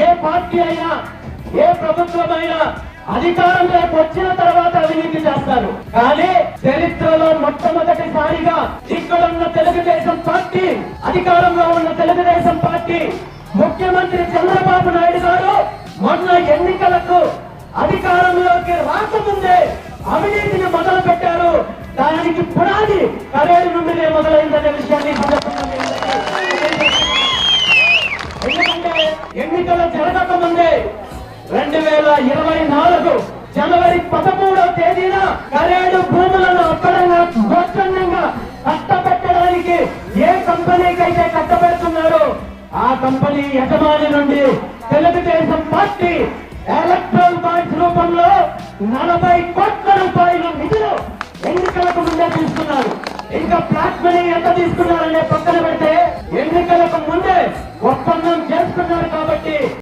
ఏ party అయినా ఏ ప్రభుత్వమైనా అధికారంలోకి వచ్చిన తర్వాత అవినీతి చేస్తారు. కానీ చరిత్రలో మొట్టమొదటిసారిగా ఇక్కడున్న తెలుగుదేశం పార్టీ, అధికారంలో ఉన్న తెలుగుదేశం పార్టీ ముఖ్యమంత్రి చంద్రబాబు నాయుడు గారు మొన్న ఎన్నికలకు అధికారంలోకి రాకముందే అవినీతిని మొదలు పెట్టారు. దానికి పునాది కరేడు నుండినే మొదలైందనే విషయాన్ని ఎందుకంటే ఎన్నికలు జరగకముందే 2024 జనవరి 13వ తేదీన కరేడు భూములను అక్కడంగా గోచరంగా కట్టబెట్టడానికి ఏ కంపెనీకైతే కట్టబెడుతున్నారో ఆ కంపెనీ యజమాని నుండి తెలుగుదేశం పార్టీ ఎలక్ట్రల్ బాండ్స్ రూపంలో 40 కోట్ల రూపాయల నిధులు ఎన్నికలకు ముందే తీసుకున్నారు. ఇంకా బ్లాక్ మనీ ఎంత తీసుకున్నారనే పక్కన పెడితే ఎన్నికలకు ముందే ఒప్పందం చేసుకున్నారు. కాబట్టి